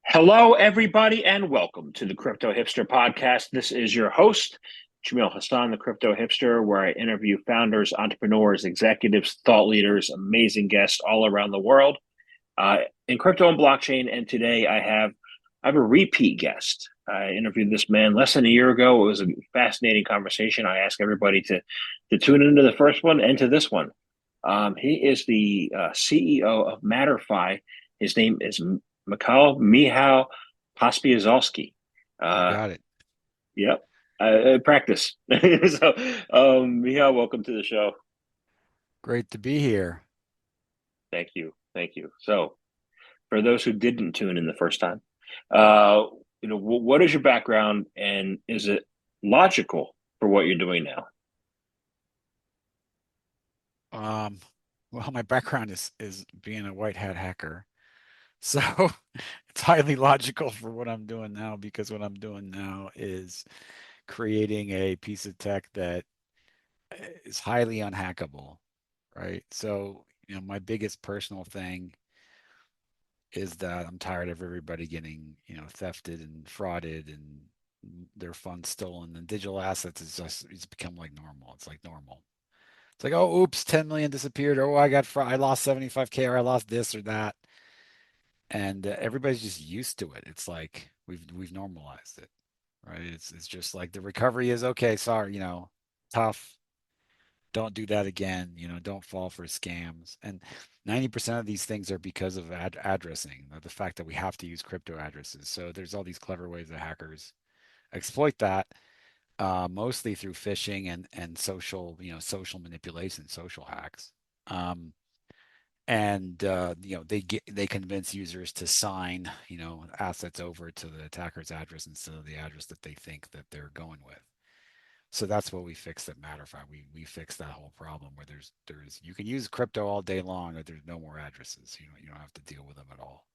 Hello, everybody, and welcome to the Crypto Hipster Podcast. This is your host, Jamil Hassan, the Crypto Hipster, where I interview founders, entrepreneurs, executives, thought leaders, amazing guests all around the world in crypto and blockchain. And today I have a repeat guest. I interviewed this man less than a year ago. It was a fascinating conversation. I ask everybody to tune into the first one and to this one. He is the CEO of Matterify. His name is Michal Pospiazowski. You Uh, got it. yep, practice. So, Michal, welcome to the show. Great to be here. Thank you, thank you. So, for those who didn't tune in the first time, uh, what is your background, and is it logical for what you're doing now? Um, well, my background is being a white hat hacker. So it's highly logical for what I'm doing now because what I'm doing now is creating a piece of tech that is highly unhackable, right? So, my biggest personal thing is that I'm tired of everybody getting, thefted and frauded and their funds stolen and digital assets it's become like normal. It's like normal. It's like, oh, oops, 10 million disappeared. Oh, I lost 75K or I lost this or that. And everybody's just used to it. It's like we've normalized it, right? It's just like the recovery is okay, sorry, tough. Don't do that again, don't fall for scams. And 90% of these things are because of addressing, the fact that we have to use crypto addresses. So there's all these clever ways that hackers exploit that, mostly through phishing and social, social manipulation, social hacks. Um, and they convince users to sign, assets over to the attacker's address instead of the address that they think that they're going with. So that's what we fixed at Matterify. We fixed that whole problem where there's you can use crypto all day long, or there's no more addresses. You don't have to deal with them at all.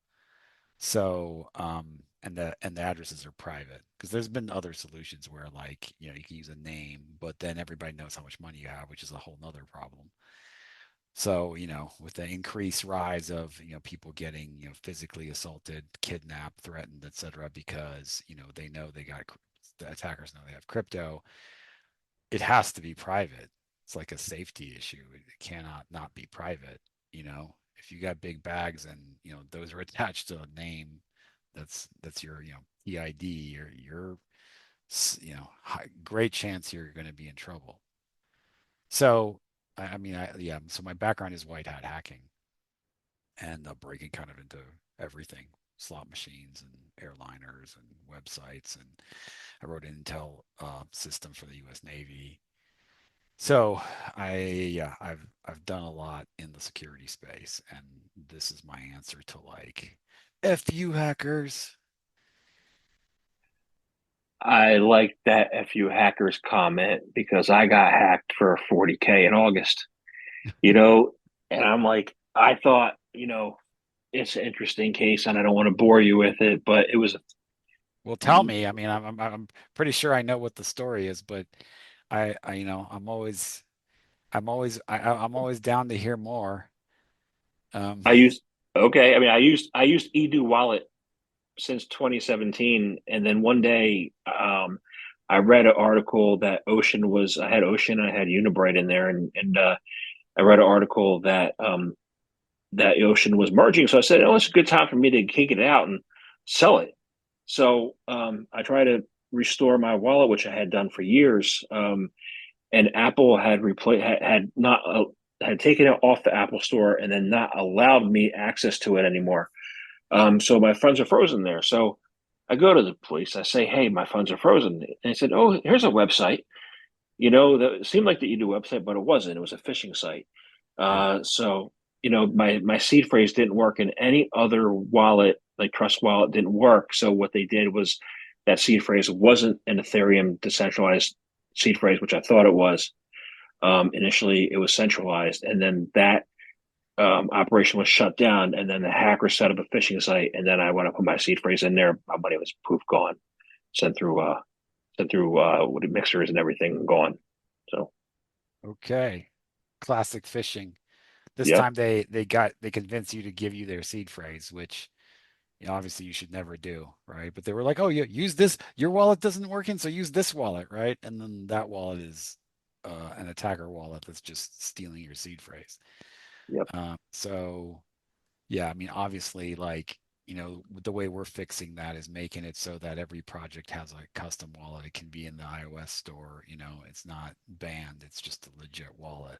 So, and the addresses are private because there's been other solutions where like, you can use a name, but then everybody knows how much money you have, which is a whole nother problem. So, with the increased rise of, people getting, physically assaulted, kidnapped, threatened, etc., because, they know the attackers know they have crypto, it has to be private. It's like a safety issue. It cannot not be private, If you got big bags and, those are attached to a name, that's your, EID, your great chance you're going to be in trouble. So, I mean, yeah. So my background is white hat hacking and breaking kind of into everything, slot machines and airliners and websites, and I wrote an Intel system for the U.S. Navy. So I've done a lot in the security space, and this is my answer to like, F you hackers. I like that FU hackers comment because I got hacked for 40K in August, you know, and I'm like, I thought, it's an interesting case and I don't want to bore you with it, but it was, Well, tell me. I mean, I'm pretty sure I know what the story is, but I'm always down to hear more. Um, I used, okay. I mean, I used Edu Wallet since 2017. And then one day, I read an article that I had Ocean, I had Unibright in there. And I read an article that Ocean was merging. So I said, oh, it's a good time for me to kick it out and sell it. So I tried to restore my wallet, which I had done for years. And Apple had not had taken it off the Apple Store and then not allowed me access to it anymore. So my funds are frozen there. So I go to the police. I say, "Hey, my funds are frozen." And they said, "Oh, here's a website. That it seemed like the eDo website, but it wasn't. It was a phishing site." yeah. So my seed phrase didn't work, and any other wallet like Trust Wallet didn't work. So what they did was that seed phrase wasn't an Ethereum decentralized seed phrase, which I thought it was. Initially, it was centralized, and then that operation was shut down, and then the hacker set up a phishing site, and then I went up with my seed phrase in there. My money was poof gone, sent through with mixers and everything gone. So Okay. Classic phishing. This yep, time they convinced you to give you their seed phrase, which, obviously you should never do, right? But they were like, oh, yeah, use this. Your wallet doesn't working, so use this wallet, right? And then that wallet is an attacker wallet that's just stealing your seed phrase. Yep. So yeah, I mean, obviously, like, the way we're fixing that is making it so that every project has a custom wallet. It can be in the iOS store, it's not banned, it's just a legit wallet.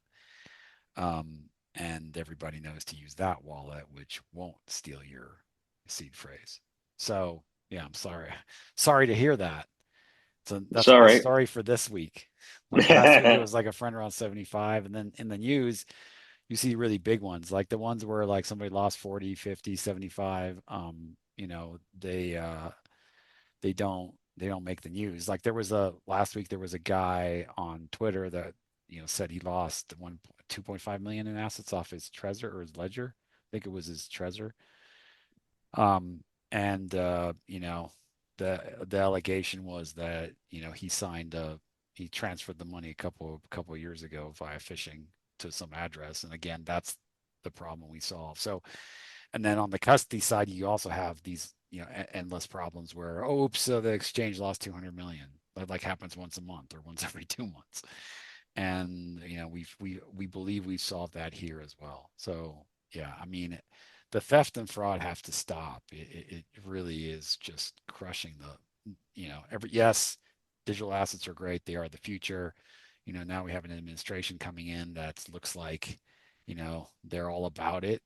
Um, and everybody knows to use that wallet, which won't steal your seed phrase. So yeah, I'm sorry. Sorry to hear that. So It's that's all my right. story for this week. Like last week, it was like a friend around 75. And then in the news, you see really big ones, like the ones where like somebody lost 40, 50, 75. They don't make the news. Like there was a last week there was a guy on Twitter that said he lost 2.5 million in assets off his Trezor or his ledger. I think it was his Trezor. Um, and the allegation was that he transferred the money a couple of years ago via phishing to some address. And again, that's the problem we solve. So, and then on the custody side, you also have these endless problems where, oh, oops, so the exchange lost 200 million. That like happens once a month or once every 2 months. And we believe we've solved that here as well. So yeah, I mean, the theft and fraud have to stop. It really is just crushing every yes, digital assets are great. They are the future. Now we have an administration coming in that looks like, they're all about it,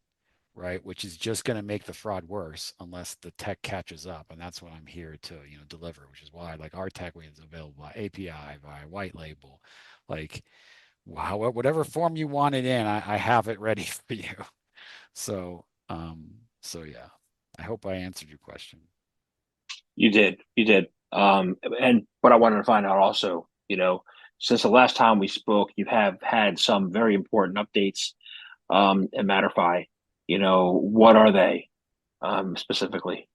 right? Which is just going to make the fraud worse unless the tech catches up. And that's what I'm here to, deliver, which is why like our tech is available by API, by white label, like whatever form you want it in, I have it ready for you. So, so yeah, I hope I answered your question. You did. You did. And what I wanted to find out also, since the last time we spoke, you have had some very important updates in Matterfy. What are they specifically?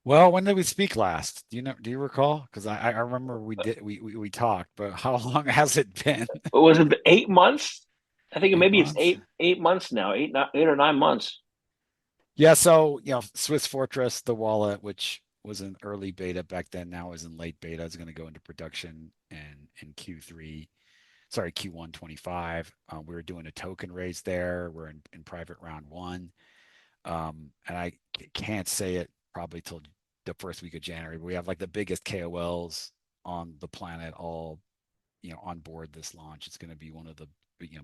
Well, when did we speak last? Do you recall? Because I remember we talked, but how long has it been? Was it 8 months? I think Eight maybe it's months? eight months now, 8 or 9 months. Yeah, so Swiss Fortress, the wallet, which was in early beta back then, now is in late beta, is going to go into production in Q3, sorry, Q1 25. We're doing a token raise there. We're in private round one. And I can't say it probably till the first week of January, but we have like the biggest KOLs on the planet all, on board this launch. It's going to be one of the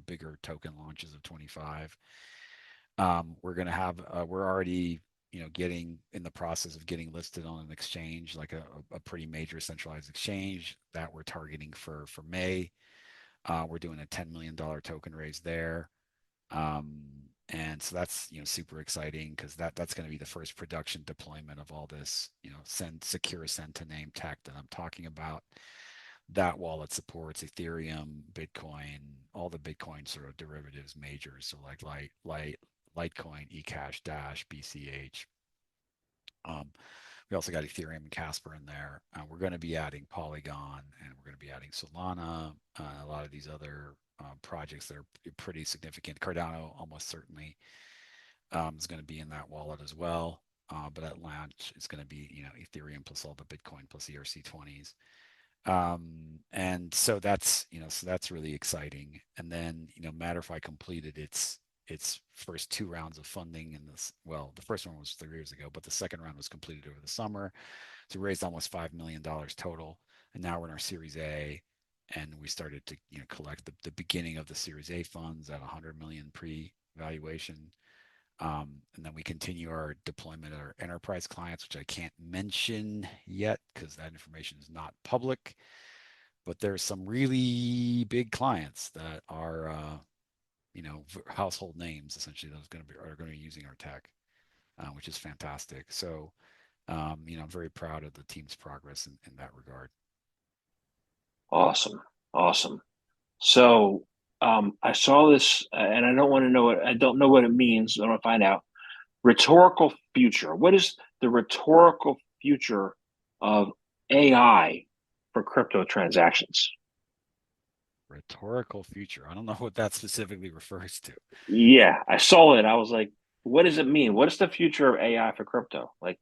bigger token launches of 25. We're going to have we're already getting in the process of getting listed on an exchange, like a pretty major centralized exchange that we're targeting for May. We're doing a $10 million token raise there. Um, and so that's super exciting because that's going to be the first production deployment of all this secure send to name tech that I'm talking about. That wallet supports Ethereum, Bitcoin, all the Bitcoin sort of derivatives majors, so like Litecoin, eCash, Dash, BCH. Um, we also got Ethereum and Casper in there. We're going to be adding Polygon, and we're going to be adding Solana, a lot of these other projects that are pretty significant. Cardano almost certainly is going to be in that wallet as well. But at launch, it's going to be Ethereum plus all the Bitcoin plus ERC20s. And so that's really exciting. And then Matterfy completed its first two rounds of funding in this. Well, the first one was 3 years ago, but the second round was completed over the summer. So we raised almost $5 million total, and now we're in our Series A, and we started to collect the beginning of the Series A funds at 100 million pre-valuation. And then we continue our deployment of our enterprise clients, which I can't mention yet because that information is not public. But there's some really big clients that are, household names essentially that are going to be using our tech, which is fantastic. So, I'm very proud of the team's progress in that regard. Awesome. Awesome. So I saw this, and I don't want to know it. I don't know what it means. I want to find out. Rhetorical future. What is the rhetorical future of AI for crypto transactions? Rhetorical future. I don't know what that specifically refers to. Yeah, I saw it. I was like, what does it mean? What is the future of AI for crypto? Like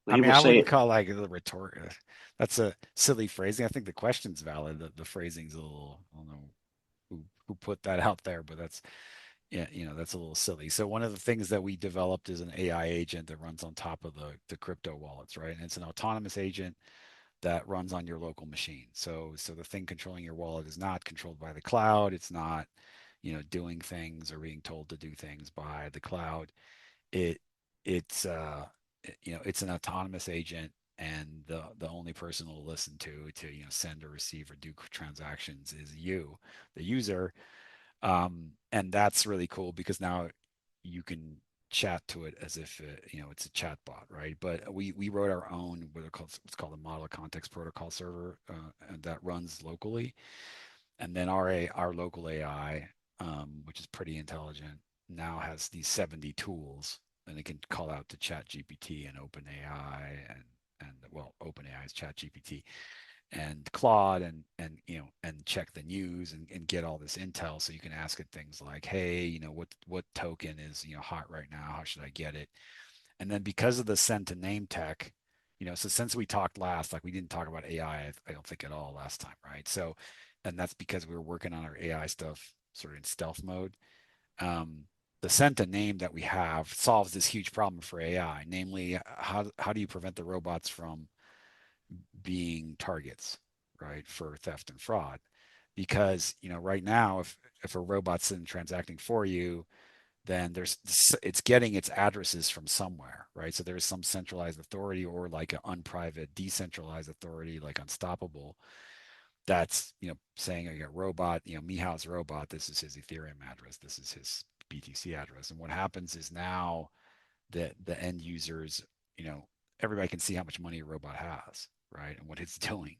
I mean, people I say wouldn't it. call like the rhetoric. That's a silly phrasing. I think the question's valid. The phrasing's a little, I don't know who put that out there, but that's yeah, that's a little silly. So one of the things that we developed is an AI agent that runs on top of the crypto wallets, right? And it's an autonomous agent that runs on your local machine. So the thing controlling your wallet is not controlled by the cloud. It's not, doing things or being told to do things by the cloud. It it's it's an autonomous agent, and the only person it'll listen to send or receive or do transactions is you, the user. And that's really cool because now you can chat to it as if it's a chat bot, right? But we wrote our own what's called a model context protocol server, and that runs locally. And then our local AI, which is pretty intelligent, now has these 70 tools, and it can call out to Chat GPT and OpenAI and well, OpenAI is Chat GPT and Claude and check the news and get all this intel. So you can ask it things like, hey, what token is hot right now? How should I get it? And then because of the send to name tech, so since we talked last, like we didn't talk about AI, I don't think at all last time, right? So, and that's because we were working on our AI stuff sort of in stealth mode. Um, the send to name that we have solves this huge problem for AI, namely how do you prevent the robots from being targets, right, for theft and fraud? Because right now, if a robot's in transacting for you, then it's getting its addresses from somewhere, right? So there's some centralized authority or like an unprivate, decentralized authority, like Unstoppable, that's saying a robot, Michal's robot, this is his Ethereum address, this is his BTC address. And what happens is now that the end users, you know, everybody can see how much money a robot has, right? And what it's doing.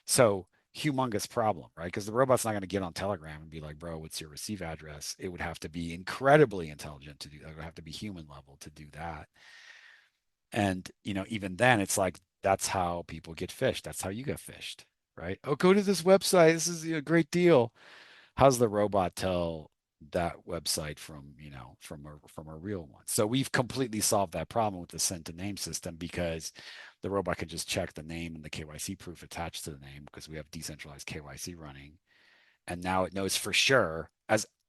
So humongous problem, right? Because the robot's not going to get on Telegram and be like, bro, what's your receive address? It would have to be incredibly intelligent to do that. It would have to be human level to do that. And, even then it's like, that's how people get fished. That's how you get fished, right? Oh, go to this website. This is a great deal. How's the robot tell that website from a real one? So we've completely solved that problem with the send to name system because the robot can just check the name and the KYC proof attached to the name because we have decentralized KYC running, and now it knows for sure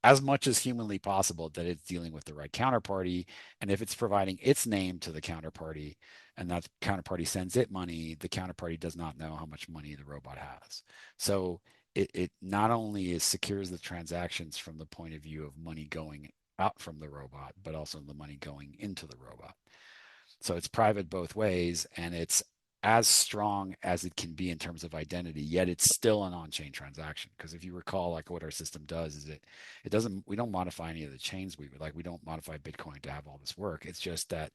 as much as humanly possible that it's dealing with the right counterparty. And if it's providing its name to the counterparty and that counterparty sends it money, the counterparty does not know how much money the robot has. So it not only is secures the transactions from the point of view of money going out from the robot, but also the money going into the robot. So it's private both ways, and it's as strong as it can be in terms of identity, yet it's still an on-chain transaction. Because if you recall, like what our system does is it doesn't we don't modify any of the chains we don't modify Bitcoin to have all this work. It's just that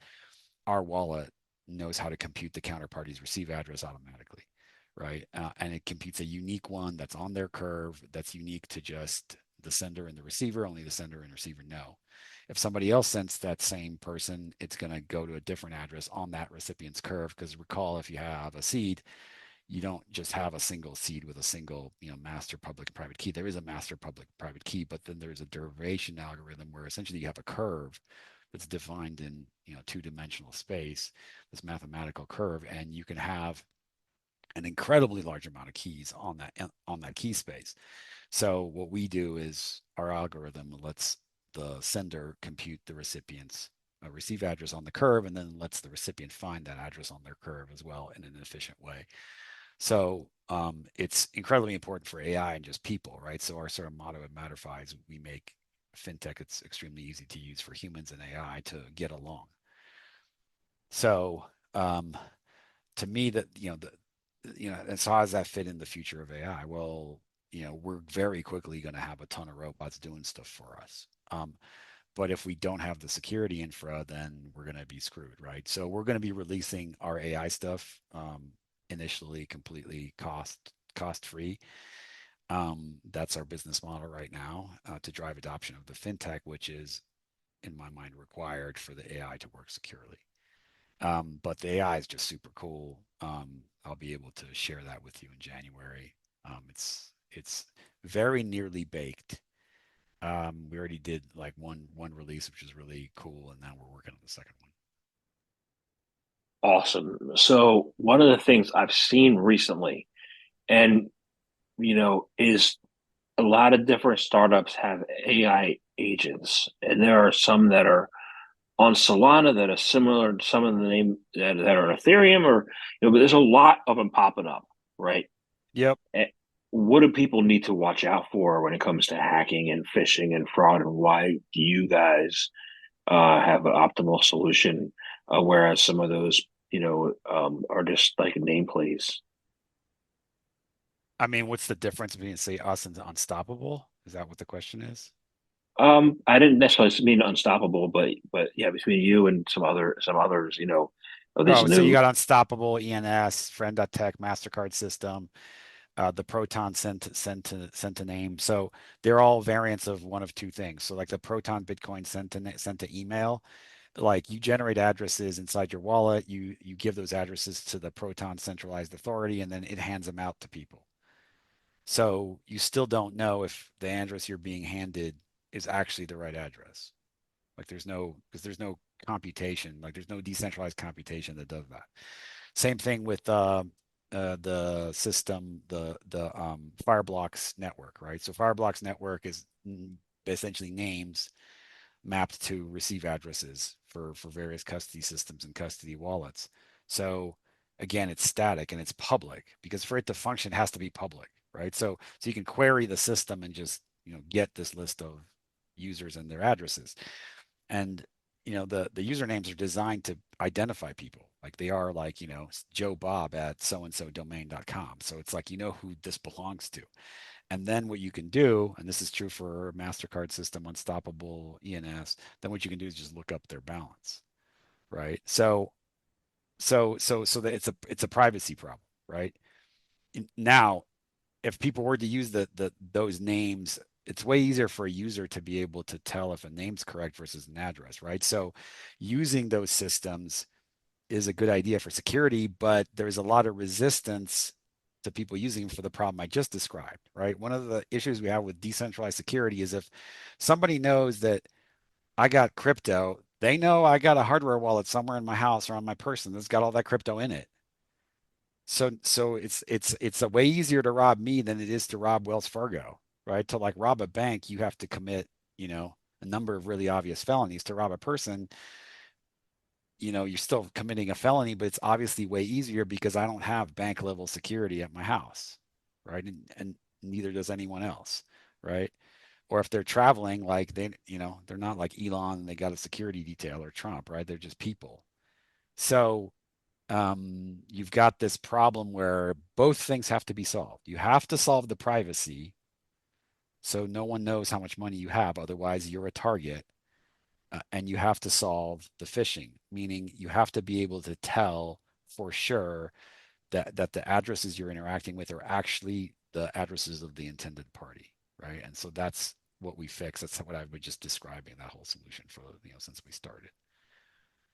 our wallet knows how to compute the counterparty's receive address automatically, right? And it computes a unique one that's on their curve that's unique to just the sender and the receiver. Only the sender and receiver know. If somebody else sends that same person, it's going to go to a different address on that recipient's curve. Because recall, if you have a seed, you don't just have a single seed with a single, master public private key. There is a master public private key, but then there's a derivation algorithm where essentially you have a curve that's defined in, two-dimensional space, this mathematical curve, and you can have an incredibly large amount of keys on that key space. So what we do is our algorithm lets the sender compute the recipient's receive address on the curve, and then lets the recipient find that address on their curve as well in an efficient way. So it's incredibly important for AI and just people, right? So our sort of motto at Matterify is we make fintech it's extremely easy to use for humans and AI to get along. So to me, that and so how does that fit in the future of AI? Well, we're very quickly going to have a ton of robots doing stuff for us. But if we don't have the security infra, then we're going to be screwed, right? So we're going to be releasing our AI stuff initially completely cost free. That's our business model right now to drive adoption of the fintech, which is, in my mind, required for the AI to work securely. But the AI is just super cool. I'll be able to share that with you in January. It's very nearly baked. We already did like one release, which is really cool, and now we're working on the second one. Awesome. So one of the things I've seen recently, and is a lot of different startups have AI agents, and there are some that are on Solana that are similar to some of the name that are on Ethereum, or but there's a lot of them popping up, right? Yep. Eh, What do people need to watch out for when it comes to hacking and phishing and fraud, and why do you guys have an optimal solution, whereas some of those, are just like name plays? I mean, what's the difference between, say, us and Unstoppable? Is that what the question is? I didn't necessarily mean unstoppable, but yeah, between you and some others, of these Oh, so you new. got Unstoppable, ENS, Friend.Tech, MasterCard system, the Proton sent to name. So they're all variants of one of two things. So like the Proton Bitcoin sent to email, like you generate addresses inside your wallet, you give those addresses to the Proton centralized authority, and then it hands them out to people. So you still don't know if the address you're being handed is actually the right address. Like there's no computation, like there's no decentralized computation that does that. Same thing with the system, the Fireblocks network, right? So Fireblocks network is essentially names mapped to receive addresses for various custody systems and custody wallets. So again, it's static and it's public because for it to function, it has to be public, right? So you can query the system and just get this list of users and their addresses. And the usernames are designed to identify people. Like they are like, Joe Bob at so and so domain.com. So it's like who this belongs to. And then what you can do, and this is true for MasterCard system, Unstoppable, ENS, then what you can do is just look up their balance, right? So that it's a privacy problem, right? Now, if people were to use the those names, it's way easier for a user to be able to tell if a name's correct versus an address, right? So using those systems is a good idea for security, but there's a lot of resistance to people using them for the problem I just described, right? One of the issues we have with decentralized security is if somebody knows that I got crypto, they know I got a hardware wallet somewhere in my house or on my person that's got all that crypto in it. So it's a way easier to rob me than it is to rob Wells Fargo, right? To like rob a bank, you have to commit, a number of really obvious felonies. To rob a person, you're still committing a felony, but it's obviously way easier because I don't have bank level security at my house, right? And neither does anyone else, right? Or if they're traveling, like they're not like Elon and they got a security detail or Trump, right? They're just people. So you've got this problem where both things have to be solved. You have to solve the privacy so no one knows how much money you have, otherwise you're a target. And you have to solve the phishing, meaning you have to be able to tell for sure that the addresses you're interacting with are actually the addresses of the intended party, right? And so that's what we fix. That's what I was just describing that whole solution for since we started.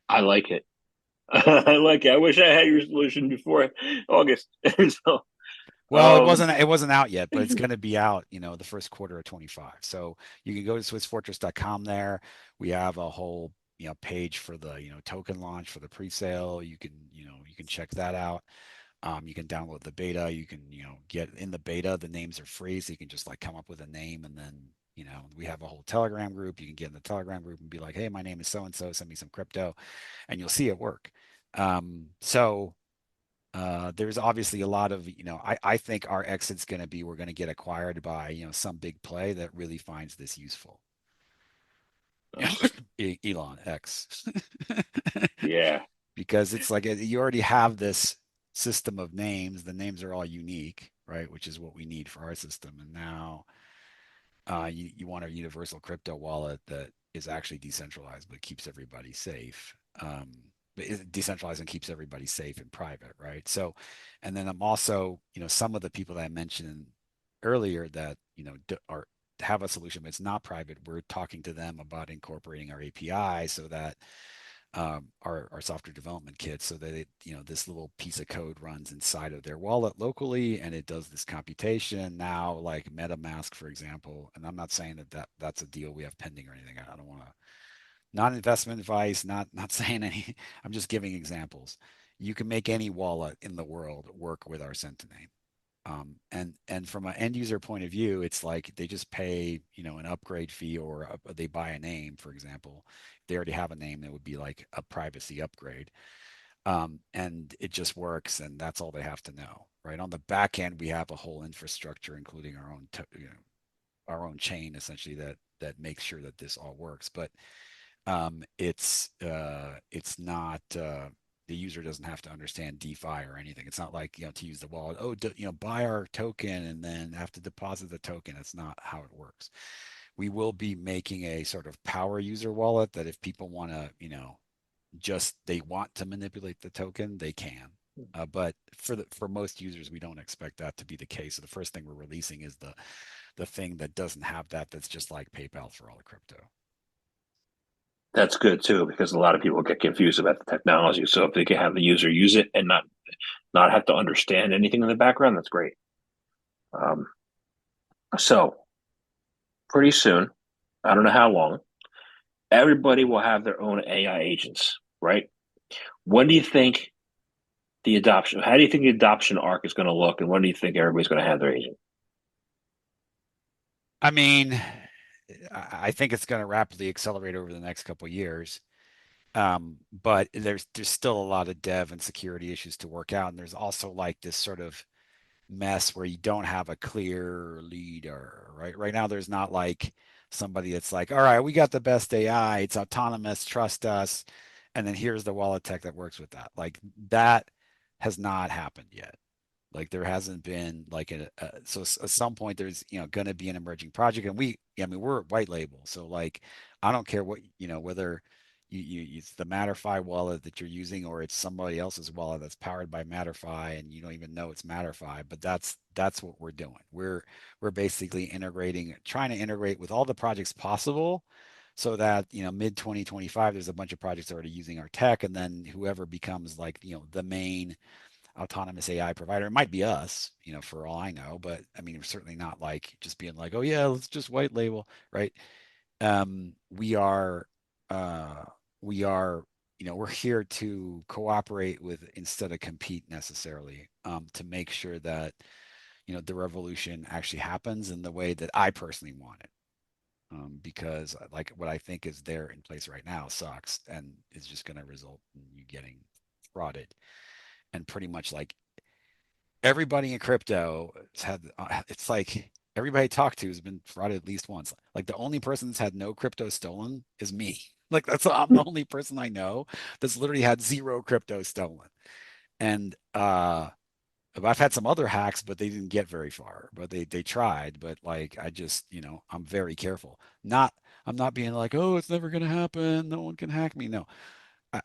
I like it. I like it. I wish I had your solution before August. So, Well, it um, wasn't out yet, but it's going to be out, the first quarter of 25. So you can go to swissfortress.com there. We have a whole, page for the, token launch for the pre-sale. You can check that out. You can download the beta. You can, get in the beta. The names are free, so you can just like come up with a name, and then, we have a whole Telegram group. You can get in the Telegram group and be like, "Hey, my name is so and so. Send me some crypto," and you'll see it work. So there's obviously a lot of, I think our exit's going to be we're going to get acquired by, some big play that really finds this useful. Elon X. yeah, Because it's like you already have this system of names. The names are all unique, right? Which is what we need for our system. And now you want a universal crypto wallet that is actually decentralized but keeps everybody safe. But is decentralized and keeps everybody safe and private, right? So, and then I'm also, some of the people that I mentioned earlier that are have a solution, but it's not private. We're talking to them about incorporating our API so that our software development kits so that this little piece of code runs inside of their wallet locally and it does this computation now, like MetaMask, for example. And I'm not saying that's a deal we have pending or anything. I don't want to, not investment advice, not saying any. I'm just giving examples. You can make any wallet in the world work with our Centiname. And from an end user point of view, it's like they just pay, an upgrade fee, or they buy a name, for example. If they already have a name, that would be like a privacy upgrade. And it just works, and that's all they have to know, right? On the back end, we have a whole infrastructure, including our own chain, essentially, that makes sure that this all works. But it's not the user doesn't have to understand DeFi or anything. It's not like, to use the wallet, oh, buy our token and then have to deposit the token. It's not how it works. We will be making a sort of power user wallet that if people want to, just they want to manipulate the token, they can. But for most users, we don't expect that to be the case. So the first thing we're releasing is the thing that doesn't have that. That's just like PayPal for all the crypto. That's good too, because a lot of people get confused about the technology. So if they can have the user use it and not have to understand anything in the background, that's great. Um, so pretty soon, I don't know how long, everybody will have their own AI agents, right? When do you think the adoption? How do you think the adoption arc is going to look, and when do you think everybody's going to have their agent? I mean, I think it's going to rapidly accelerate over the next couple of years. But there's still a lot of dev and security issues to work out, and there's also like this sort of mess where you don't have a clear leader, right? Right now, there's not like somebody that's like, all right, we got the best AI, it's autonomous, trust us, and then here's the wallet tech that works with that. Like that has not happened yet. Like there hasn't been like so at some point there's going to be an emerging project, and I mean we're white label, so like I don't care what whether it's the Matterfy wallet that you're using or it's somebody else's wallet that's powered by Matterfy and you don't even know it's Matterfy, but that's what we're doing. We're basically trying to integrate with all the projects possible so that mid 2025 there's a bunch of projects already using our tech, and then whoever becomes like the main autonomous AI provider. It might be us, for all I know, but I mean, we're certainly not like just being like, oh yeah, let's just white label, right? We are, uh, we are, we're here to cooperate with instead of compete necessarily, to make sure that, the revolution actually happens in the way that I personally want it. Because like what I think is there in place right now sucks and is just going to result in you getting frauded and pretty much like everybody in crypto has had it's like everybody I talked to has been frauded at least once. Like the only person that's had no crypto stolen is me. Like I'm the only person I know that's literally had zero crypto stolen. And I've had some other hacks, but they didn't get very far. But they tried. But like I just, I'm very careful. I'm not being like, oh, it's never gonna happen. No one can hack me. No,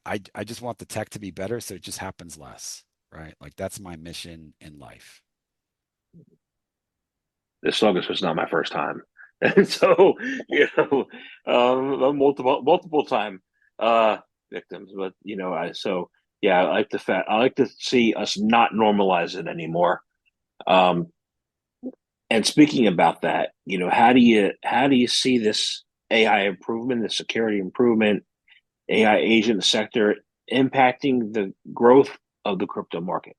I just want the tech to be better so it just happens less, right? Like that's my mission in life. This August was not my first time, and so multiple time uh, victims. But yeah, I like to see us not normalize it anymore. Um, and speaking about that, how do you see this AI improvement, the security improvement, AI agent sector impacting the growth of the crypto market?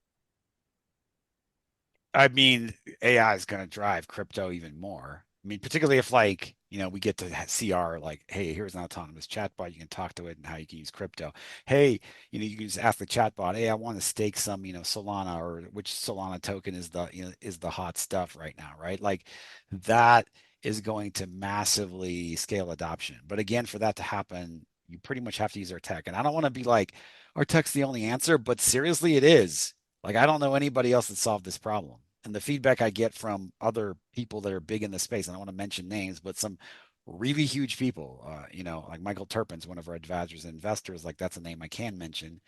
I mean, AI is going to drive crypto even more. I mean, particularly if like, we get to see our like, hey, here's an autonomous chatbot. You can talk to it and how you can use crypto. Hey, you can just ask the chatbot, hey, I want to stake some, Solana, or which Solana token is the hot stuff right now, right? Like that is going to massively scale adoption. But again, for that to happen, you pretty much have to use our tech. And I don't want to be like, our tech's the only answer, but seriously, it is. Like, I don't know anybody else that solved this problem. And the feedback I get from other people that are big in the space, and I don't want to mention names, but some really huge people, like Michael Turpin's one of our advisors and investors, like that's a name I can mention,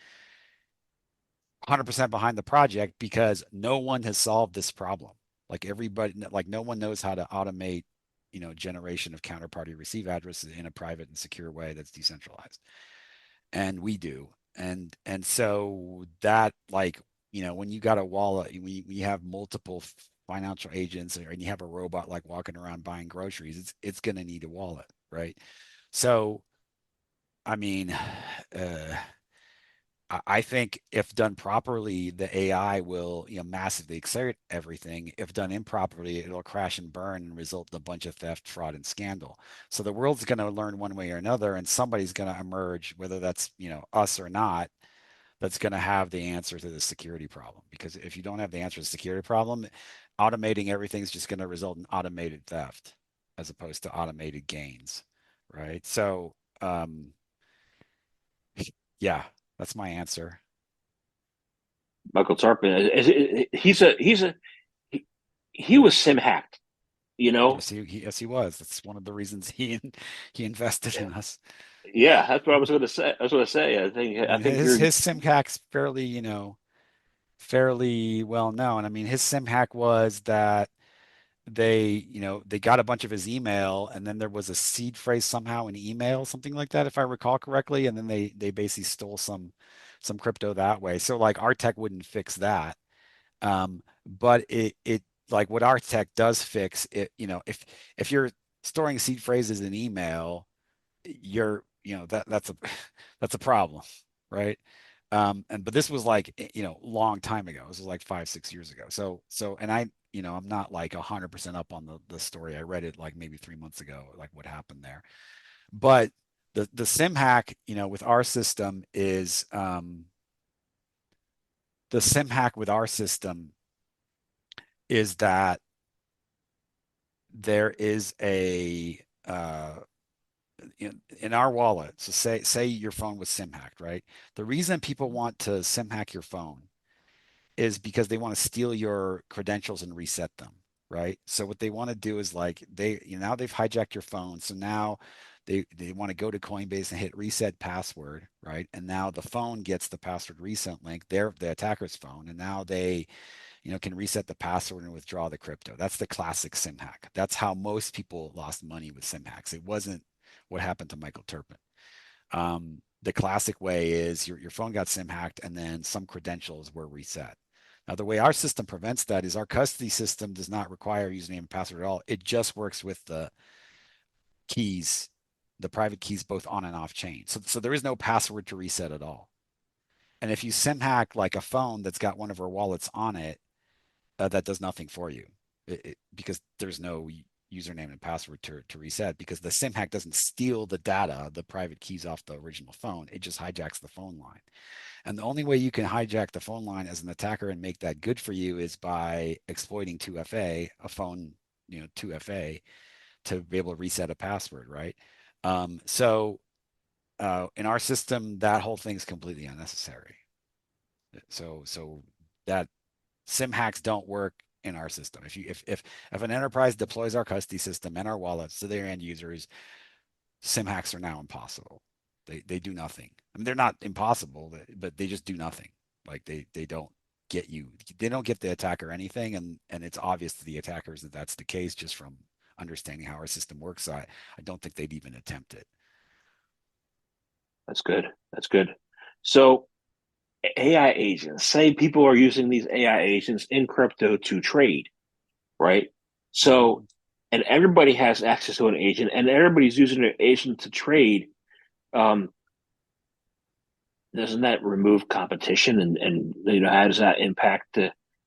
100% behind the project because no one has solved this problem. Like everybody, like no one knows how to automate, generation of counterparty receive addresses in a private and secure way that's decentralized. and we do. And so that, like, when you got a wallet, we have multiple financial agents, and you have a robot like walking around buying groceries, it's going to need a wallet, right? So, I mean, uh, I think if done properly, the AI will, massively accelerate everything. If done improperly, it'll crash and burn and result in a bunch of theft, fraud, and scandal. So the world's going to learn one way or another, and somebody's going to emerge, whether that's, us or not, that's going to have the answer to the security problem. Because if you don't have the answer to the security problem, automating everything is just going to result in automated theft as opposed to automated gains, right? So, yeah, that's my answer. Michael Tarpon, he, he was sim hacked, you know. Yes, he was. That's one of the reasons he invested in us. Yeah, that's what I was going to say. I was going to say. I I mean, think his you're his sim hack's fairly, fairly well known. I mean, his sim hack was that they got a bunch of his email, and then there was a seed phrase somehow in email, something like that, if I recall correctly, and then they basically stole some crypto that way. So like our tech wouldn't fix that. But it like what our tech does fix it, if you're storing seed phrases in email, you're, that's a that's a problem, right? And but this was like, long time ago. This was like 5, 6 years ago. And I'm not like 100% up on the story. I read it like maybe 3 months ago, like what happened there. But the sim hack, with our system is the sim hack with our system is that there is a in our wallet. So say your phone was sim hacked, right? The reason people want to sim hack your phone is because they want to steal your credentials and reset them, right? So what they want to do is like now they've hijacked your phone. So now they want to go to Coinbase and hit reset password, right? And now the phone gets the password reset link, the attacker's phone, and now they, can reset the password and withdraw the crypto. That's the classic sim hack. That's how most people lost money with sim hacks. It wasn't what happened to Michael Turpin. The classic way is your phone got SIM hacked and then some credentials were reset. Now, the way our system prevents that is our custody system does not require username and password at all. It just works with the keys, the private keys, both on and off chain. So there is no password to reset at all. And if you SIM hack like a phone that's got one of our wallets on it, that does nothing for you because there's no username and password to reset because the SIM hack doesn't steal the data, the private keys off the original phone. It just hijacks the phone line. And the only way you can hijack the phone line as an attacker and make that good for you is by exploiting 2FA, a phone, 2FA to be able to reset a password, right? In our system, that whole thing is completely unnecessary. So that SIM hacks don't work in our system. If an enterprise deploys our custody system and our wallets to their end users, SIM hacks are now impossible. They do nothing. I mean, they're not impossible, but they just do nothing. Like they don't get you. They don't get the attacker anything, and it's obvious to the attackers that that's the case just from understanding how our system works. So I don't think they'd even attempt it. That's good. That's good. So AI agents, say people are using these AI agents in crypto to trade, right? So, Mhm. and everybody has access to an agent, and everybody's using an agent to trade. Um, doesn't that remove competition, and how does that impact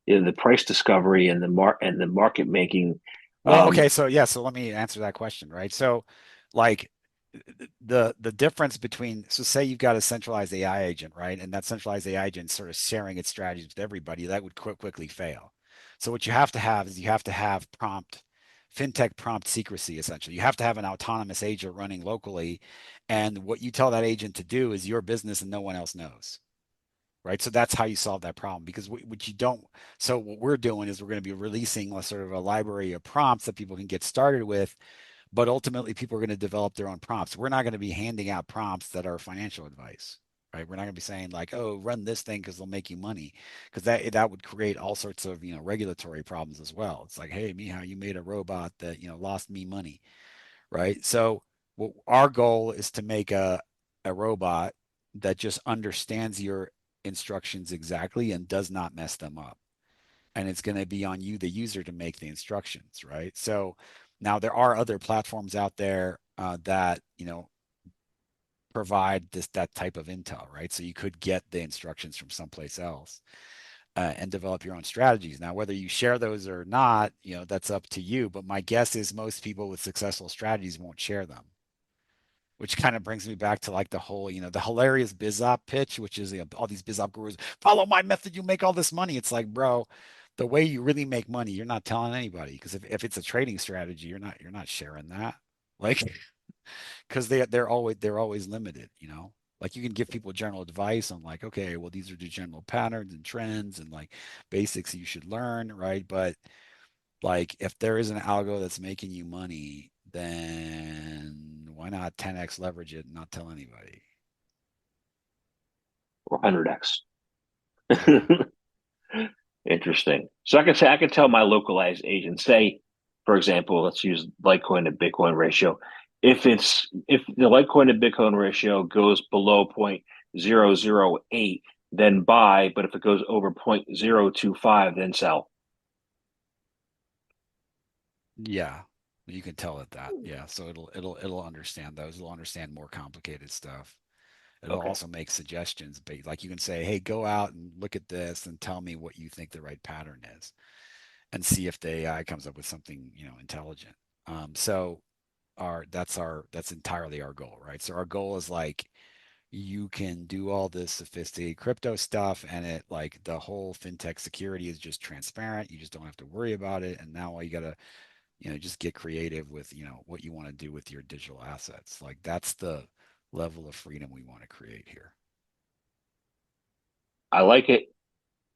the price discovery and the market making? Well, Um, okay, so yeah, so let me answer that question, right? So, like the difference between, so say you've got a centralized AI agent, right? And that centralized AI agent sort of sharing its strategies with everybody, that would quickly fail. So what you have to have is you have to have fintech prompt secrecy, essentially. You have to have an autonomous agent running locally, and what you tell that agent to do is your business and no one else knows. Right. So that's how you solve that problem because what you don't. So what we're doing is we're going to be releasing a sort of a library of prompts that people can get started with, but ultimately people are going to develop their own prompts. We're not going to be handing out prompts that are financial advice, right? We're not going to be saying like, oh, run this thing because they'll make you money, because that would create all sorts of, regulatory problems as well. It's like, hey, Miha, you made a robot that, lost me money, right? So our goal is to make a robot that just understands your instructions exactly and does not mess them up. And it's going to be on you, the user, to make the instructions, right? So now there are other platforms out there that, provide that type of intel, right? So you could get the instructions from someplace else and develop your own strategies. Now, whether you share those or not, that's up to you. But my guess is most people with successful strategies won't share them, which kind of brings me back to like the whole, the hilarious BizOp pitch, which is all these BizOp gurus, follow my method, you make all this money. It's like, bro, the way you really make money, you're not telling anybody. Because if it's a trading strategy, you're not sharing that. Like, because they're always limited, Like you can give people general advice on like, okay, well, these are the general patterns and trends and like basics you should learn, right? But like if there is an algo that's making you money, then why not 10x leverage it and not tell anybody? or 100x. Yeah. Interesting. So I could tell my localized agent, say, for example, let's use Litecoin to Bitcoin ratio. If the Litecoin to Bitcoin ratio goes below 0.008, then buy, but if it goes over 0.025, then sell. Yeah. You can tell it that. Yeah. So it'll understand those. It'll understand more complicated stuff. It'll Okay. also make suggestions, but like you can say, hey, go out and look at this and tell me what you think the right pattern is and see if the AI comes up with something, intelligent. So that's entirely our goal, right? So our goal is like you can do all this sophisticated crypto stuff and it like the whole fintech security is just transparent. You just don't have to worry about it. And now all you gotta, just get creative with, what you want to do with your digital assets. Like that's the level of freedom we want to create here. I like it.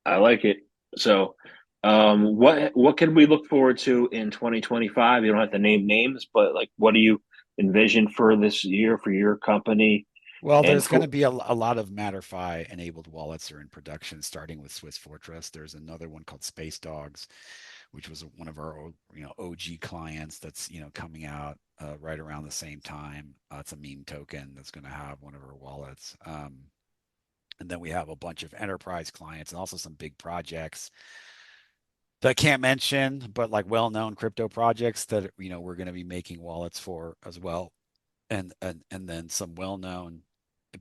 I like it. So, what can we look forward to in 2025? You don't have to name names, but like, what do you envision for this year for your company Well, and there's going for to be a lot of Matterfi enabled wallets are in production, starting with Swiss Fortress. There's another one called Space Dogs, which was one of our OG clients that's coming out right around the same time. It's a meme token that's going to have one of our wallets. And then we have a bunch of enterprise clients and also some big projects that I can't mention, but like well-known crypto projects that we're going to be making wallets for as well, and then some well-known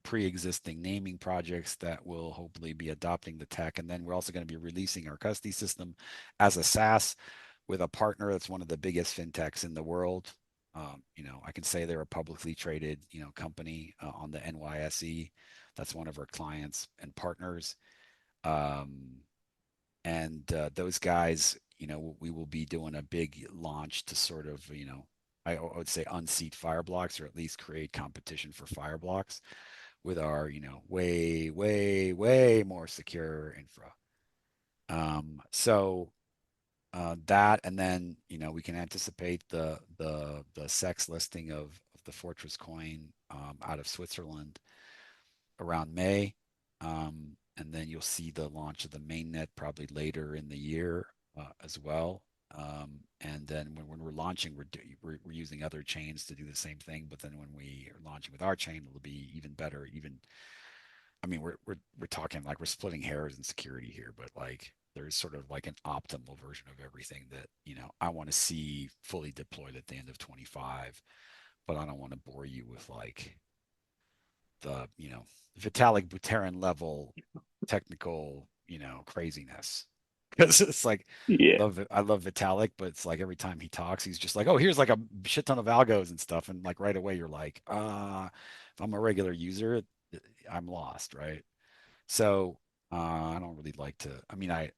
pre-existing naming projects that will hopefully be adopting the tech. And then we're also going to be releasing our custody system as a SaaS with a partner that's one of the biggest fintechs in the world. I can say they're a publicly traded, company on the NYSE. That's one of our clients and partners. Um, and those guys, we will be doing a big launch to sort of, I would say unseat Fireblocks or at least create competition for Fireblocks with our, way, way, way more secure infra. So that, and then we can anticipate the sex listing of the Fortress coin out of Switzerland around May. And then you'll see the launch of the mainnet probably later in the year as well. And then when we're launching, we're using other chains to do the same thing. But then when we are launching with our chain, it'll be even better. I mean, we're talking like we're splitting hairs in security here, but like there's sort of like an optimal version of everything that I want to see fully deployed at the end of 25. But I don't want to bore you with like the Vitalik Buterin level technical craziness, because it's like yeah, I love Vitalik, but it's like every time he talks he's just like, oh, here's like a shit ton of algos and stuff, and like right away you're like, if I'm a regular user, I'm lost, right? So I don't really like to, I mean, I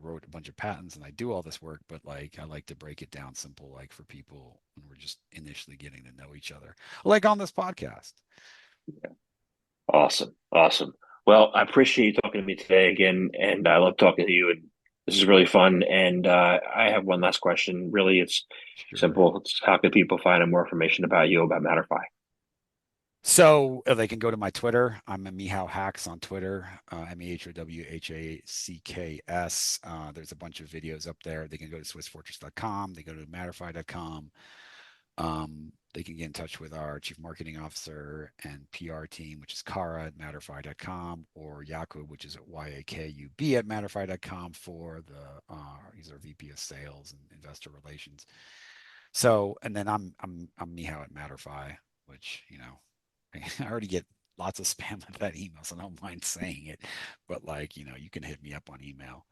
wrote a bunch of patents and I do all this work, but like I like to break it down simple, like for people when we're just initially getting to know each other, like on this podcast. awesome, awesome. Well, I appreciate you talking to me today again, and I love talking to you. And this is really fun. And I have one last question. Really, it's Sure. simple. It's how can people find out more information about you about Matterfy? So they can go to my Twitter. I'm a Mihao Hacks on Twitter, Mehawhacks. There's a bunch of videos up there. They can go to SwissFortress.com. They go to Matterfy.com. they can get in touch with our chief marketing officer and PR team, which is Kara at matterfy.com, or Yakub, which is at YAKUB at matterfy.com for he's our VP of sales and investor relations. So, and then I'm Mihao at Matterfy, which, I already get lots of spam with that email, so I don't mind saying it. But like, you can hit me up on email.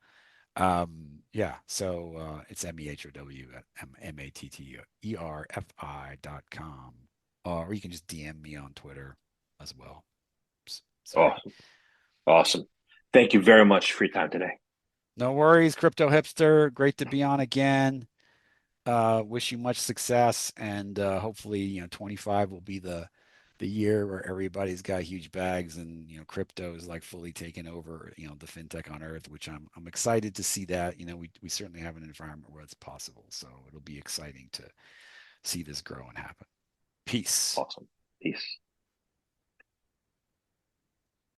Yeah, so it's MEHOW at MATTERFI.com. Or you can just DM me on Twitter as well. So Awesome. Awesome. Thank you very much for your time today. no worries, crypto hipster. Great to be on again. Wish you much success, and hopefully, 25 will be the year where everybody's got huge bags, and crypto is like fully taken over, the fintech on earth, which I'm excited to see that. We certainly have an environment where it's possible, so it'll be exciting to see this grow and happen. Peace. Awesome. Peace.